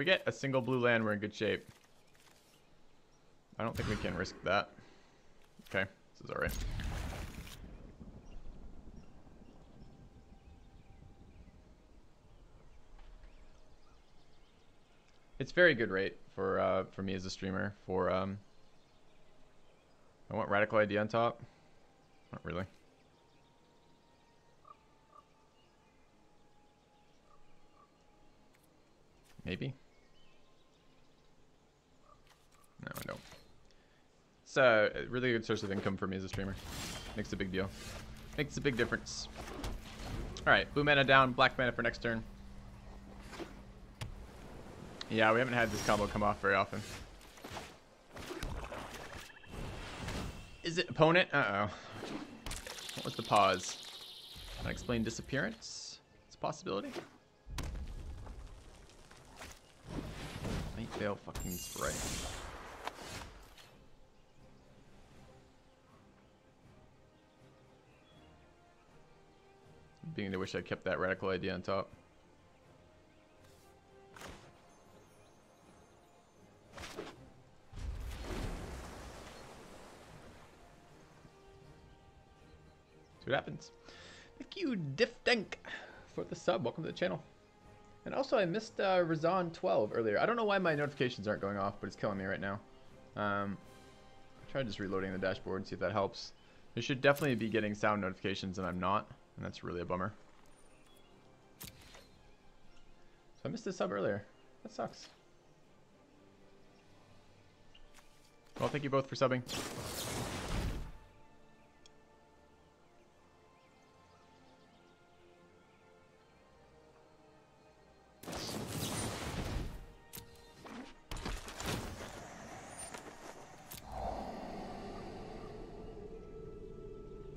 we get a single blue land, we're in good shape. I don't think we can risk that. Okay, this is alright. It's very good rate for me as a streamer. For I want radical ID on top. Not really. Maybe. No, I don't. It's a really good source of income for me as a streamer. Makes a big deal. Makes a big difference. Alright, blue mana down, black mana for next turn. Yeah, we haven't had this combo come off very often. Is it opponent? Uh-oh. What was the pause? Unexplained disappearance? It's a possibility. Night Veil fucking spray. Beginning to wish I kept that radical idea on top. See what happens. Thank you, Diffdank, for the sub. Welcome to the channel. And also, I missed Razan 12 earlier. I don't know why my notifications aren't going off, but it's killing me right now. I tried just reloading the dashboard, see if that helps. I should definitely be getting sound notifications, and I'm not. And that's really a bummer. So I missed the sub earlier. That sucks. Well, thank you both for subbing.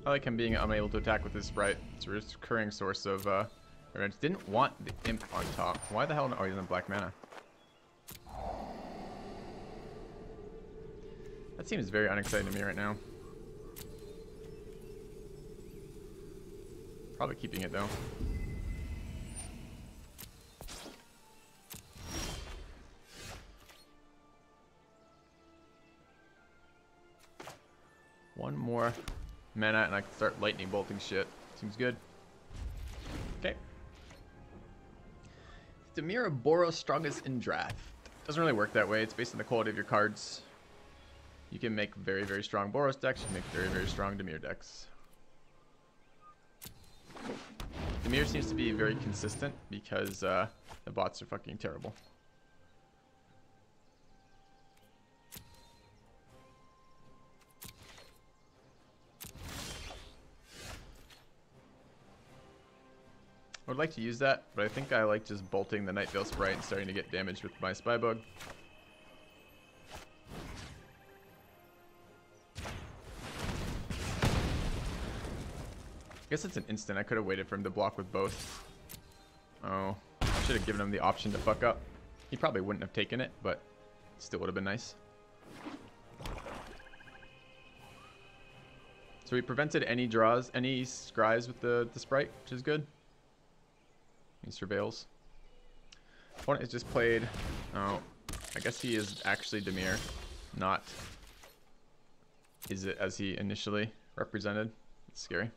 I like him being unable to attack with his sprite. It's a recurring source of revenge. Didn't want the imp on top. Why the hell? Oh, he's on black mana. That seems very unexciting to me right now. Probably keeping it though. One more mana and I can start lightning bolting shit. Seems good. Okay. Dimir Boros strongest in draft. Doesn't really work that way. It's based on the quality of your cards. You can make very, very strong Boros decks. You can make very, very strong Dimir decks. Dimir seems to be very consistent because the bots are fucking terrible. I would like to use that, but I think I like just bolting the Night Veil Sprite and starting to get damage with my Spybug. I guess it's an instant. I could have waited for him to block with both. Oh, I should have given him the option to fuck up. He probably wouldn't have taken it, but still would have been nice. So he prevented any draws, any scries with the Sprite, which is good. He surveils. Opponent has just played. Oh, I guess he is actually Dimir, not is it as he initially represented. It's scary.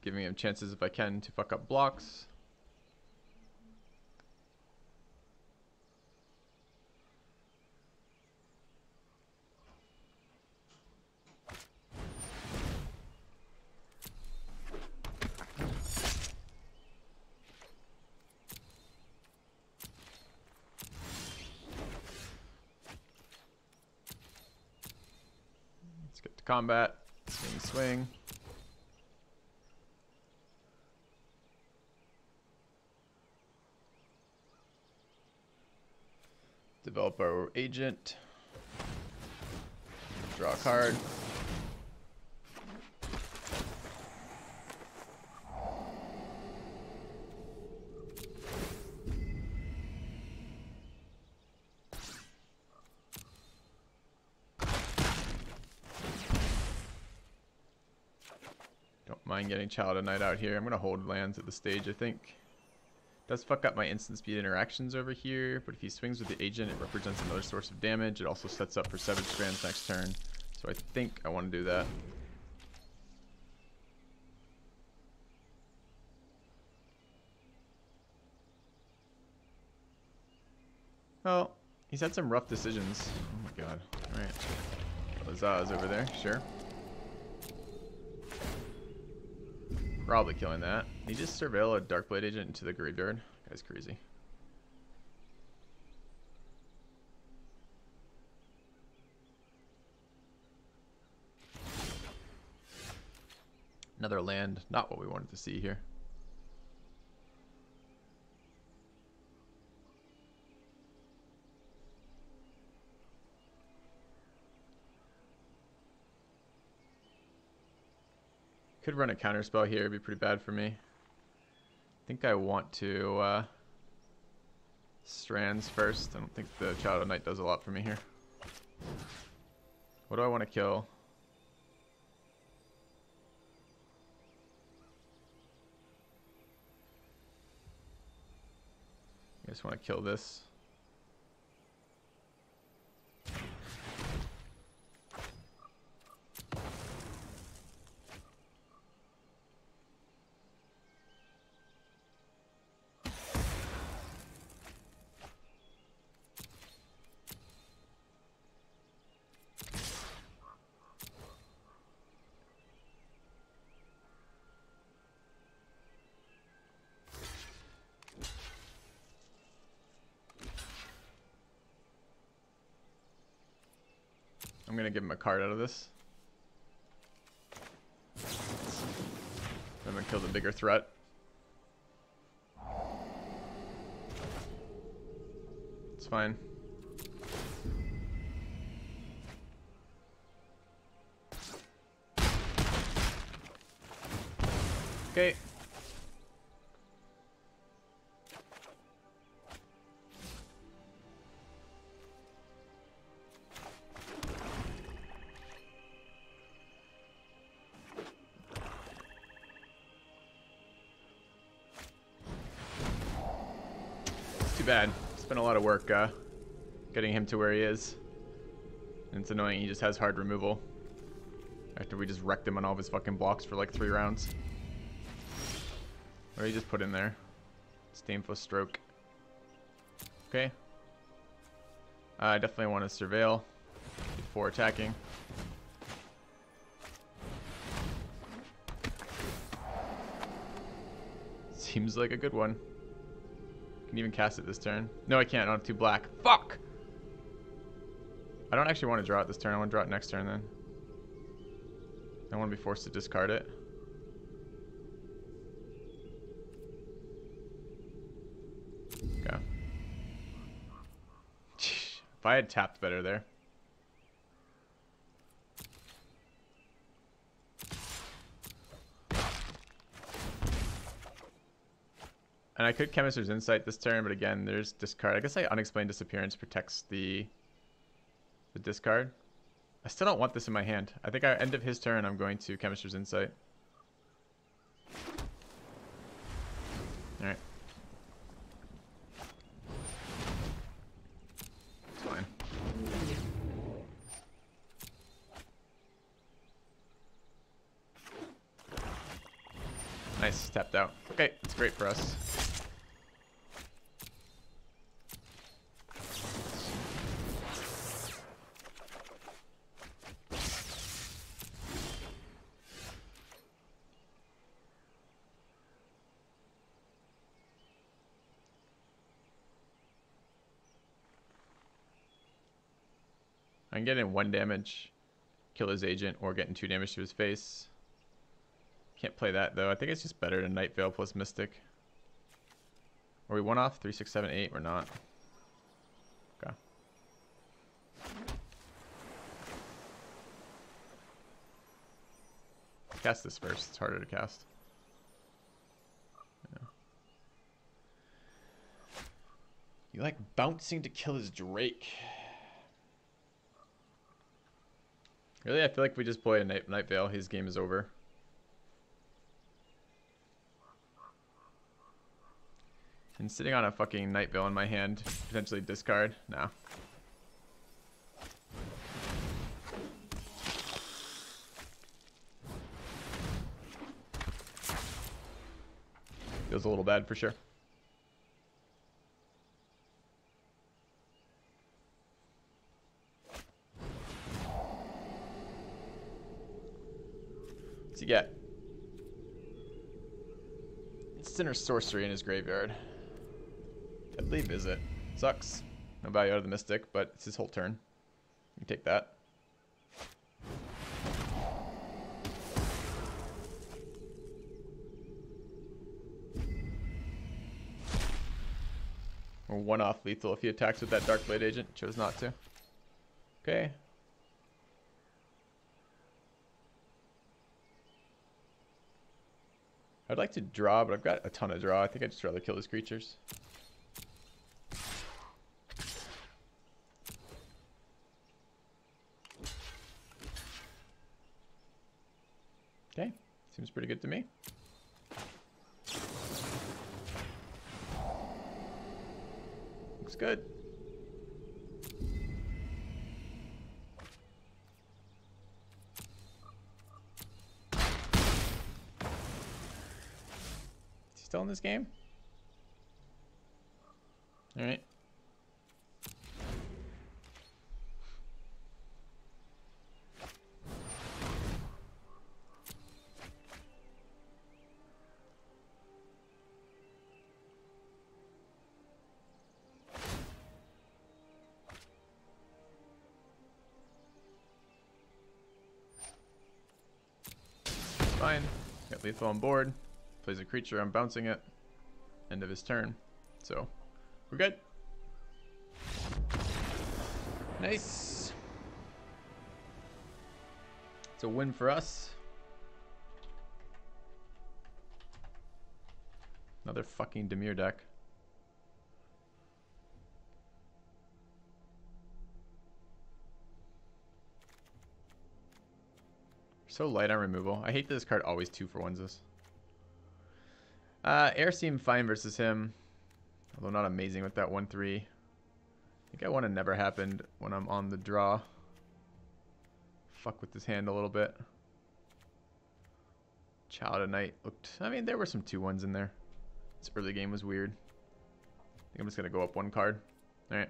Giving him chances if I can to fuck up blocks. to combat. Swing, swing. Develop our agent. Draw a card. Don't mind getting Child of Night out here. I'm gonna hold lands at the stage, I think. Does fuck up my instant speed interactions over here, but if he swings with the agent, it represents another source of damage. It also sets up for 7 strands next turn. So I think I want to do that. Well, he's had some rough decisions. Oh my god. Alright. Lazaz over there, sure. Probably killing that. He just surveil a Darkblade agent into the graveyard. Guy's crazy. Another land. Not what we wanted to see here. Could run a counterspell here. It'd be pretty bad for me. I think I want to strands first. I don't think the Child of Night does a lot for me here. What do I want to kill? I just want to kill this. I'm gonna give him a card out of this. I'm gonna kill the bigger threat. It's fine. Okay. Too bad. Spent a lot of work getting him to where he is. And it's annoying, he just has hard removal. After we just wrecked him on all of his fucking blocks for like 3 rounds. What did he just put in there? Stainful Stroke. Okay. I definitely want to surveil before attacking. Seems like a good one. Can even cast it this turn. No, I can't. I don't have 2 black. Fuck! I don't actually want to draw it this turn. I want to draw it next turn then. I don't want to be forced to discard it. Okay. If I had tapped better there. And I could Chemist's Insight this turn, but again, there's discard. I guess Unexplained Disappearance protects the discard. I still don't want this in my hand. I think at end of his turn, I'm going to Chemist's Insight. Alright. It's fine. Nice, tapped out. Okay, it's great for us. I'm getting 1 damage kill his agent or getting 2 damage to his face. Can't play that though. I think it's just better to Night Veil plus Mystic. Are we 1 off? 3, 6, 7, 8. We're not. Okay. Cast this first. It's harder to cast. Yeah. You like bouncing to kill his Drake. Really? I feel like if we just play a Night Veil, his game is over. And sitting on a fucking Night Veil in my hand, potentially discard? No. Feels a little bad for sure. What's he get? Sinner Sorcery in his graveyard. Deadly Visit. Sucks. No value out of the Mystic, but it's his whole turn. You can take that. Or 1 off lethal if he attacks with that Darkblade agent. Chose not to. Okay. I'd like to draw, but I've got a ton of draw. I think I'd just rather kill his creatures. Okay, seems pretty good to me. Looks good. Still in this game? All right. Fine. Got lethal on board. Plays a creature, I'm bouncing it. End of his turn. So, we're good. Nice. It's a win for us. Another fucking Dimir deck. So light on removal. I hate that this card always 2-for-1s this. Air seemed fine versus him, although not amazing with that 1/3. I think I want to never happened when I'm on the draw. Fuck with this hand a little bit. Child of Night looked. I mean, there were some 2-1s in there. This early game was weird. I think I'm just gonna go up 1 card. All right.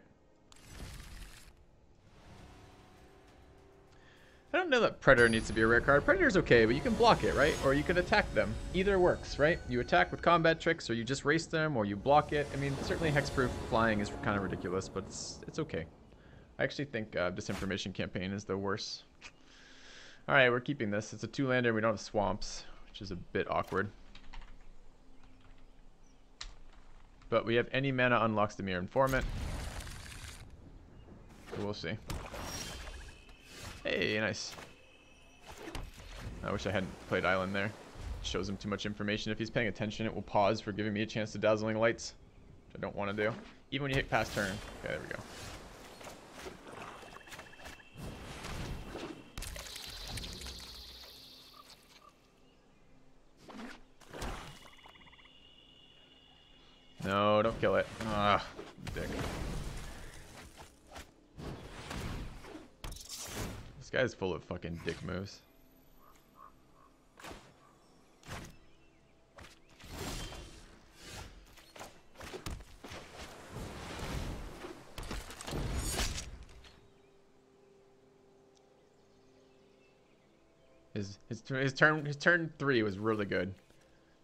I don't know that Predator needs to be a rare card. Predator's okay, but you can block it, right? Or you could attack them. Either works, right? You attack with combat tricks, or you just race them, or you block it. I mean, certainly hexproof flying is kind of ridiculous, but it's okay. I actually think Disinformation Campaign is the worst. All right, we're keeping this. It's a 2-lander. We don't have swamps, which is a bit awkward. But we have any mana unlocks Dimir Informant. So we'll see. Hey, nice. I wish I hadn't played Island there. It shows him too much information. If he's paying attention, it will pause for giving me a chance to Dazzling Lights, which I don't want to do. Even when you hit past turn. Okay, there we go. No, don't kill it. Ah, dick. This guy's full of fucking dick moves. His turn 3 was really good.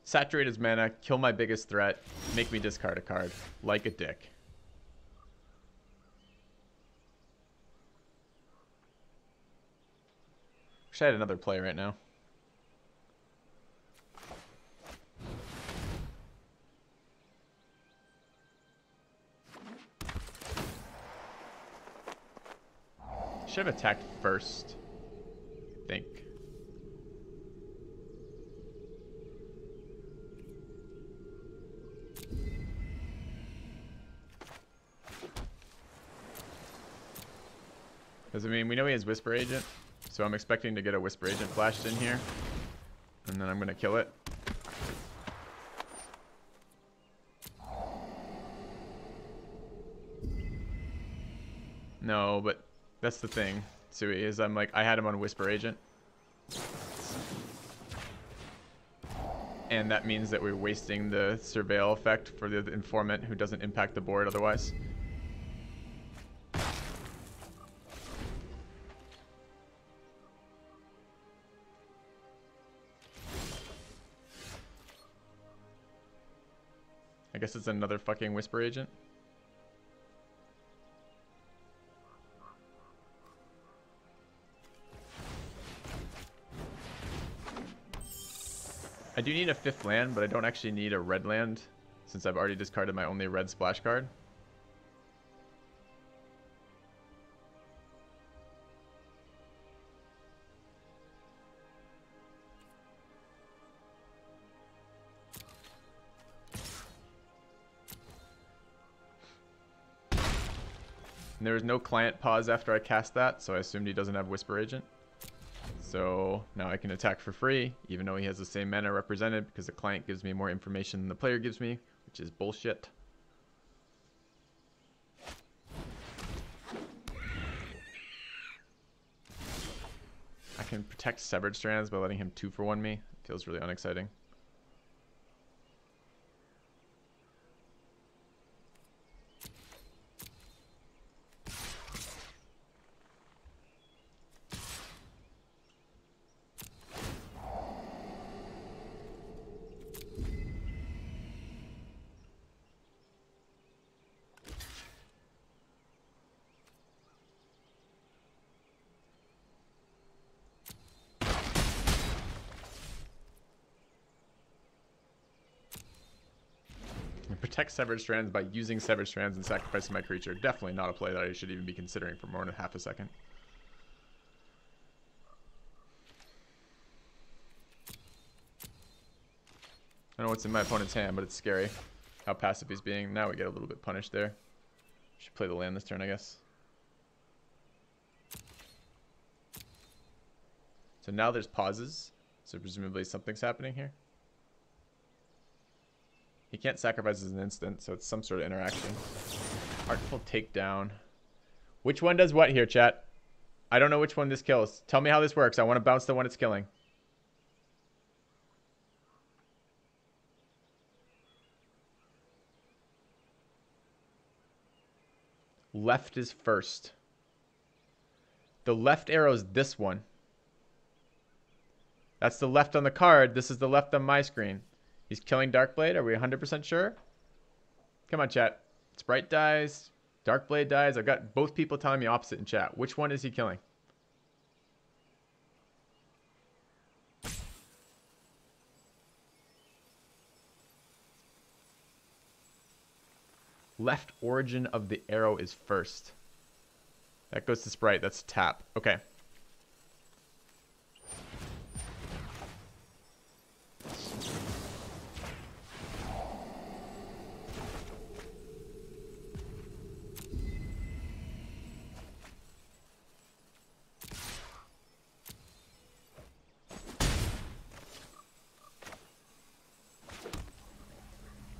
Saturate his mana, kill my biggest threat, make me discard a card. Like a dick. Wish I had another play right now. Should have attacked first, I think. Because, I mean, we know he has Whisper Agent, so I'm expecting to get a Whisper Agent flashed in here. And then I'm going to kill it. No, but that's the thing, Sui, is I'm like, I had him on Whisper Agent. And that means that we're wasting the Surveil effect for the Informant who doesn't impact the board otherwise. I guess it's another fucking Whisper Agent. I do need a 5th land, but I don't actually need a red land since I've already discarded my only red splash card. And there was no client pause after I cast that, so I assumed he doesn't have Whisper Agent. So now I can attack for free, even though he has the same mana represented, because the client gives me more information than the player gives me, which is bullshit. I can protect Severed Strands by letting him 2-for-1 me. It feels really unexciting. Protect Severed Strands by using Severed Strands and sacrificing my creature. Definitely not a play that I should even be considering for more than half a second. I don't know what's in my opponent's hand, but it's scary how passive he's being. Now we get a little bit punished there. Should play the land this turn, I guess. So now there's pauses. So presumably something's happening here. He can't sacrifice as an instant, so it's some sort of interaction. Artful Takedown. Which one does what here, chat? I don't know which one this kills. Tell me how this works. I want to bounce the one it's killing. Left is first. The left arrow is this one. That's the left on the card. This is the left on my screen. He's killing Darkblade. Are we 100% sure? Come on, chat. Sprite dies. Darkblade dies. I've got both people telling me opposite in chat. Which one is he killing? Left origin of the arrow is first. That goes to Sprite. That's tap. Okay.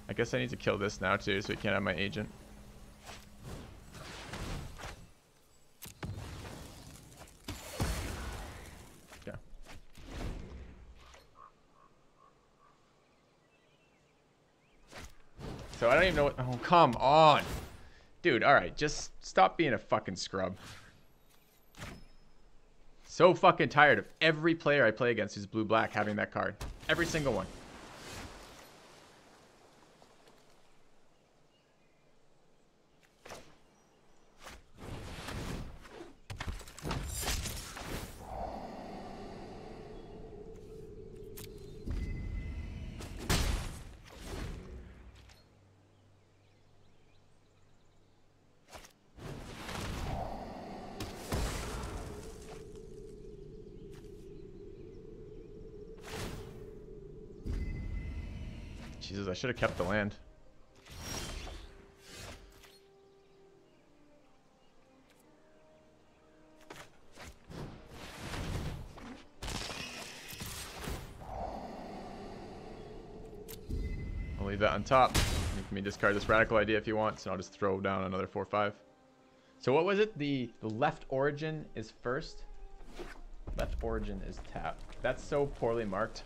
I guess I need to kill this now too, so he can't have my agent. Okay. So I don't even know what... Oh, come on. Dude, alright, just stop being a fucking scrub. So fucking tired of every player I play against who's blue-black having that card. Every single one. Jesus, I should have kept the land. I'll leave that on top. You can discard this radical idea if you want, so I'll just throw down another 4/5. So what was it? The left origin is first. Left origin is tapped. That's so poorly marked.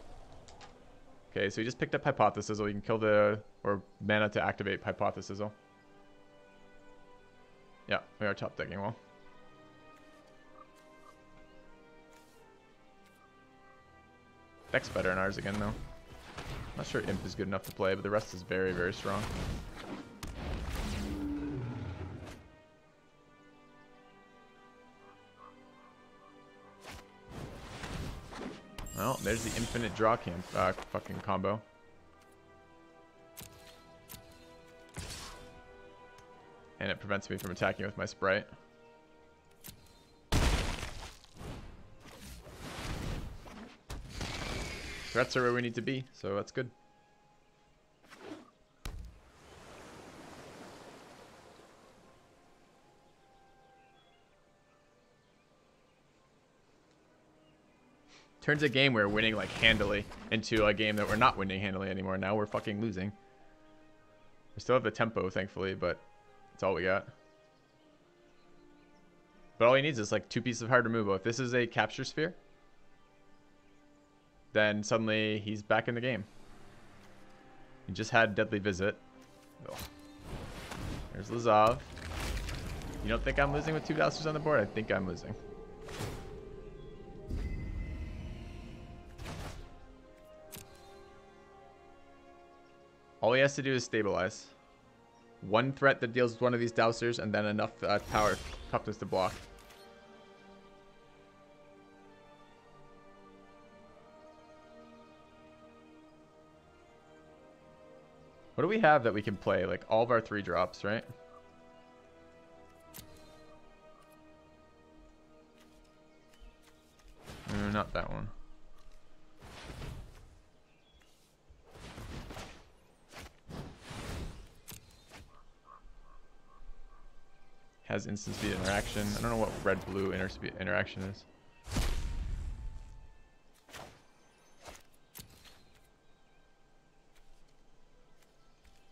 Okay, so he just picked up Hypothesis, or you can kill the, or mana to activate Hypothesis. Yeah, we are top decking well. Deck's better than ours again, though. Not sure Imp is good enough to play, but the rest is very, very strong. Well, there's the infinite draw camp fucking combo. And it prevents me from attacking with my Sprite. Threats are where we need to be, so that's good. Turns a game we're winning like handily into a game that we're not winning handily anymore. Now we're fucking losing. We still have the tempo, thankfully, but that's all we got. But all he needs is like 2 pieces of hard removal. If this is a capture sphere, then suddenly he's back in the game. He just had Deadly Visit. Ugh. There's Lazav. You don't think I'm losing with 2 Dousters on the board? I think I'm losing. All he has to do is stabilize. 1 threat that deals with 1 of these Dousters, and then enough power toughness to block. What do we have that we can play? Like all of our 3 drops, right? No, not that one. Has instant speed interaction. I don't know what red-blue interaction is.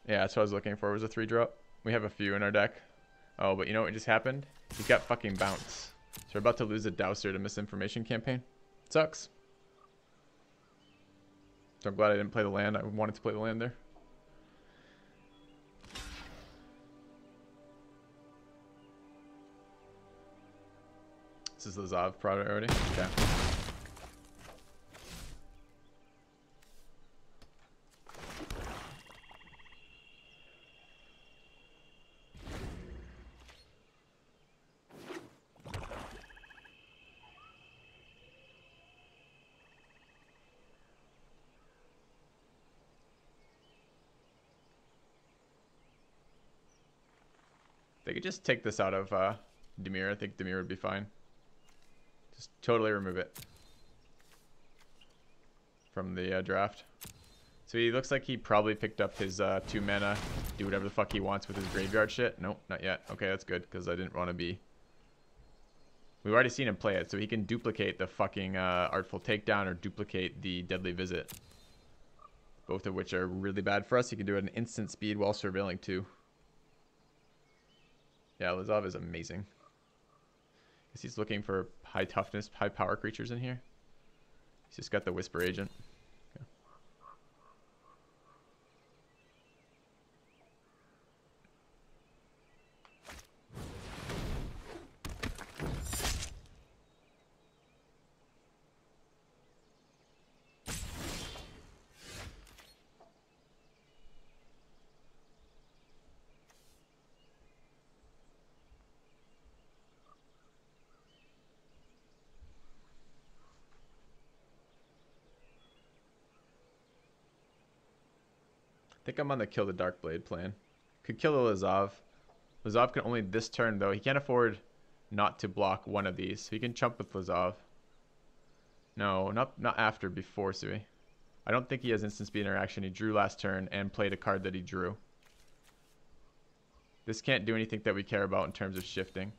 Yeah, that's what I was looking for, was a 3-drop. We have a few in our deck. Oh, but you know what just happened? He's got fucking bounce. So we're about to lose a Douster to Misinformation Campaign. Sucks. So I'm glad I didn't play the land. I wanted to play the land there. This is the Zav product already? Okay. They could just take this out of Dimir. I think Dimir would be fine. Just totally remove it from the draft. So he looks like he probably picked up his 2 mana, do whatever the fuck he wants with his graveyard shit. Nope, not yet. Okay, that's good, because I didn't want to be... We've already seen him play it, so he can duplicate the fucking Artful Takedown or duplicate the Deadly Visit. Both of which are really bad for us. He can do it at an instant speed while surveilling too. Yeah, Lazav is amazing. Guess he's looking for high toughness, high power creatures in here. He's just got the Whisper Agent. Okay. I think I'm on the kill the Darkblade plan. Could kill the Lazav. Lazav can only this turn though. He can't afford not to block one of these. So he can chump with Lazav. No, not after, before Sui. I don't think he has instant speed interaction. He drew last turn and played a card that he drew. This can't do anything that we care about in terms of shifting.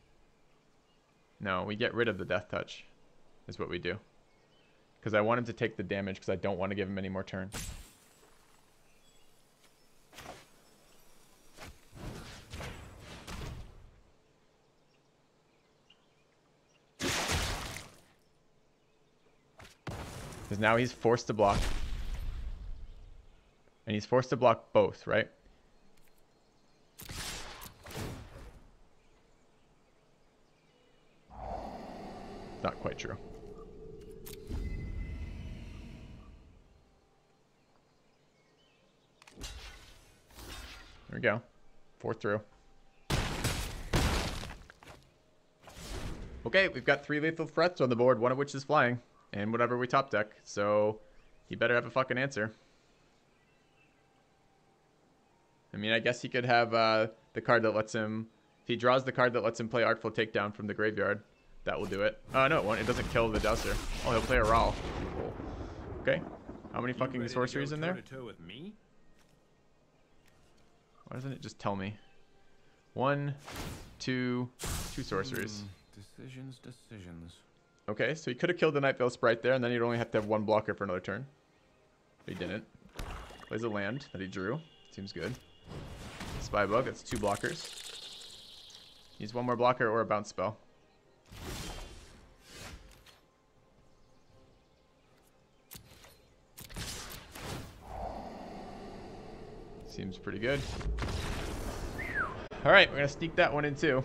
No, we get rid of the death touch is what we do. Because I want him to take the damage because I don't want to give him any more turns. Because now he's forced to block. And he's forced to block both, right? Not quite true. There we go. 4 through. Okay, we've got 3 lethal threats on the board, one of which is flying. And whatever we top deck. So he better have a fucking answer. I mean, I guess he could have the card that lets him... If he draws the card that lets him play Artful Takedown from the graveyard, that will do it. No, it won't. It doesn't kill the Dowser. Oh, he'll play a Rawl. Cool. Okay. How many fucking sorceries in there? With me? Why doesn't it just tell me? 1, 2, 2 sorceries. Decisions. Okay, so he could have killed the Nightveil Sprite there, and then he'd only have to have 1 blocker for another turn. But he didn't. Plays a land that he drew. Seems good. Spybug, that's 2 blockers. Needs 1 more blocker or a bounce spell. Seems pretty good. Alright, we're going to sneak that one in too.